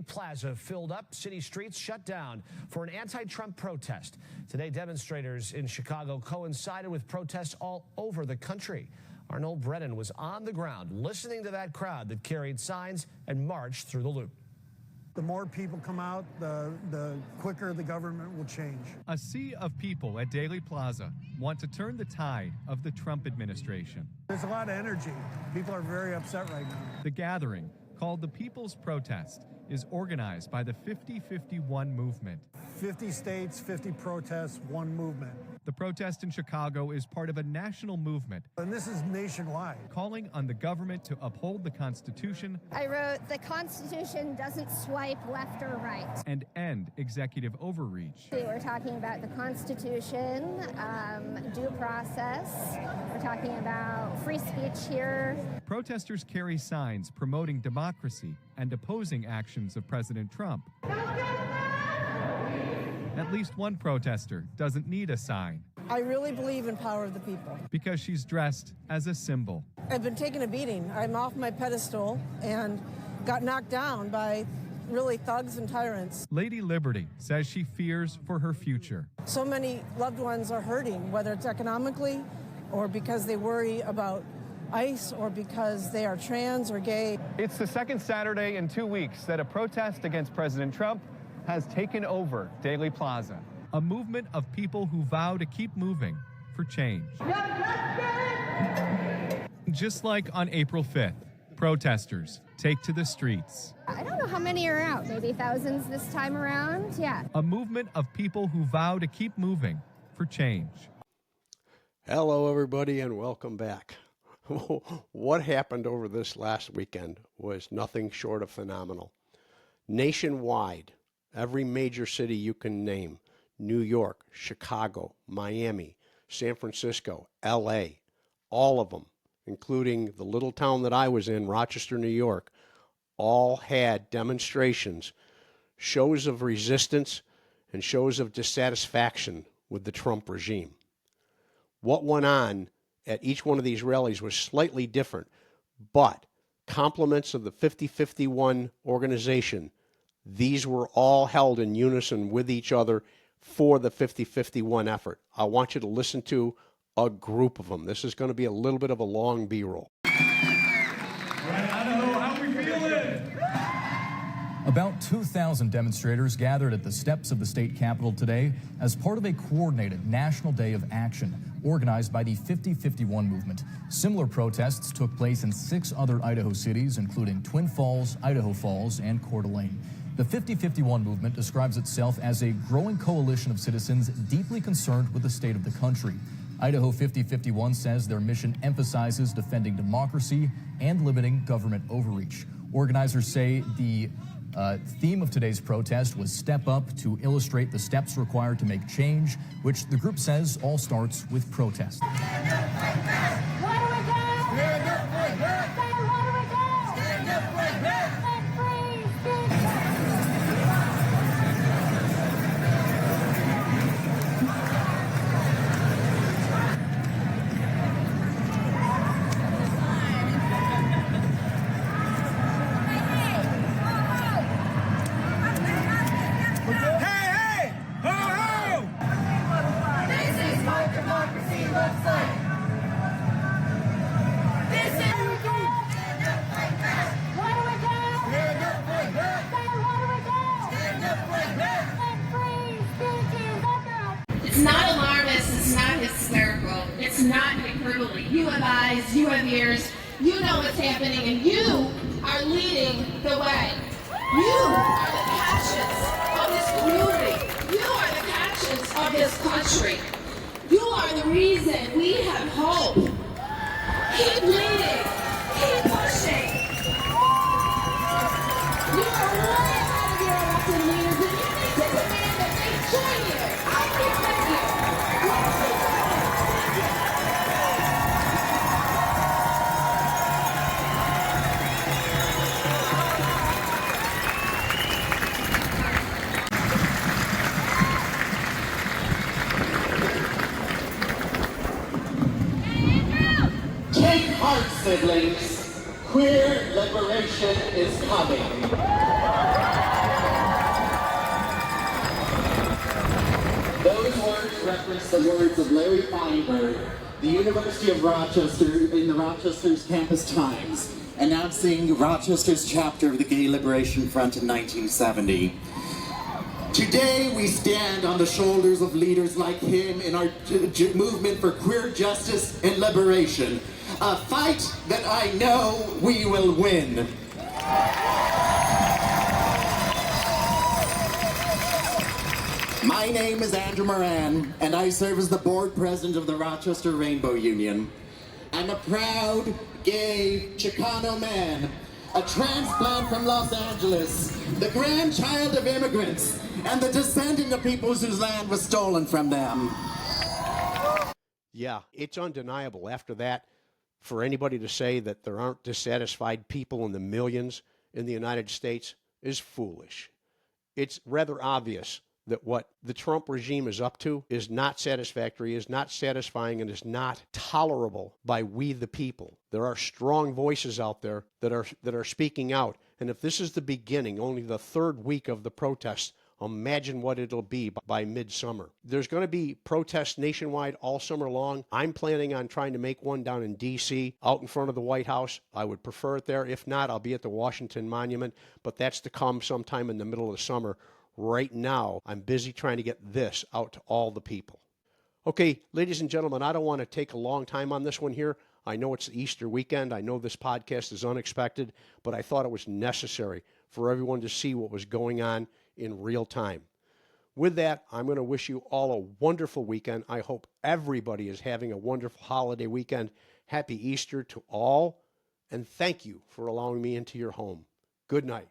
Daily Plaza filled up, city streets shut down for an anti-Trump protest. Today, demonstrators in Chicago coincided with protests all over the country. Arnold Brennan was on the ground listening to that crowd that carried signs and marched through the loop. The more people come out, the quicker the government will change. A sea of people at Daily Plaza want to turn the tide of the Trump administration. There's a lot of energy. People are very upset right now. The gathering, called the People's Protest, is organized by the 50-51 movement. 50 states, 50 protests, one movement. The protest in Chicago is part of a national movement. And this is nationwide. Calling on the government to uphold the Constitution. I wrote, the Constitution doesn't swipe left or right. And end executive overreach. We're talking about the Constitution, due process. We're talking about free speech here. Protesters carry signs promoting democracy and opposing actions of President Trump. At least one protester doesn't need a sign. I really believe in power of the people. Because she's dressed as a symbol. I've been taking a beating. I'm off my pedestal and got knocked down by really thugs and tyrants. Lady Liberty says she fears for her future. So many loved ones are hurting, whether it's economically or because they worry about ICE or because they are trans or gay. It's the second Saturday in 2 weeks that a protest against President Trump has taken over Daily Plaza, a movement of people who vow to keep moving for change. Just like on April 5th, protesters take to the streets. I don't know how many are out, maybe thousands this time around, yeah. A movement of people who vow to keep moving for change. Hello, everybody, and welcome back. What happened over this last weekend was nothing short of phenomenal. Nationwide, every major city you can name, New York, Chicago, Miami, San Francisco, LA, all of them, including the little town that I was in, Rochester, New York, all had demonstrations, shows of resistance, and shows of dissatisfaction with the Trump regime. What went on at each one of these rallies was slightly different, but compliments of the 50-51 organization, these were all held in unison with each other for the 50-51 effort. I want you to listen to a group of them. This is going to be a little bit of a long B-roll. Idaho, how we feeling? About 2,000 demonstrators gathered at the steps of the state capitol today as part of a coordinated national day of action organized by the 50-51 movement. Similar protests took place in 6 other Idaho cities, including Twin Falls, Idaho Falls, and Coeur d'Alene. The 50-51 movement describes itself as a growing coalition of citizens deeply concerned with the state of the country. Idaho 50-51 says their mission emphasizes defending democracy and limiting government overreach. Organizers say the theme of today's protest was Step Up, to illustrate the steps required to make change, which the group says all starts with protest. It's not alarmist, it's not hysterical, it's not hyperbole. You have eyes, you have ears, you know what's happening, and you are leading the way. You are the conscience of this community. You are the conscience of this country. You are the reason we have hope. Keep leading, keep pushing. You are way ahead of your elected leaders, and you need to demand that they join you. I can't let you. Take heart, siblings. Queer liberation is coming. reference the words of Larry Feinberg, the University of Rochester, in the Rochester's Campus Times, announcing Rochester's chapter of the Gay Liberation Front in 1970. Today we stand on the shoulders of leaders like him in our movement for queer justice and liberation, a fight that I know we will win. My name is Andrew Moran, and I serve as the board president of the Rochester Rainbow Union. I'm a proud, gay, Chicano man, a transplant from Los Angeles, the grandchild of immigrants, and the descendant of peoples whose land was stolen from them. Yeah, it's undeniable. After that, for anybody to say that there aren't dissatisfied people in the millions in the United States is foolish. It's rather obvious that what the Trump regime is up to is not satisfactory, is not satisfying, and is not tolerable by we the people. There are strong voices out there that are speaking out. And if this is the beginning, only the third week of the protests, imagine what it'll be by midsummer. There's going to be protests nationwide all summer long. I'm planning on trying to make one down in D.C., out in front of the White House. I would prefer it there. If not, I'll be at the Washington Monument, but that's to come sometime in the middle of the summer. Right now, I'm busy trying to get this out to all the people. Okay, ladies and gentlemen, I don't want to take a long time on this one here. I know it's the Easter weekend. I know this podcast is unexpected, but I thought it was necessary for everyone to see what was going on in real time. With that, I'm going to wish you all a wonderful weekend. I hope everybody is having a wonderful holiday weekend. Happy Easter to all, and thank you for allowing me into your home. Good night.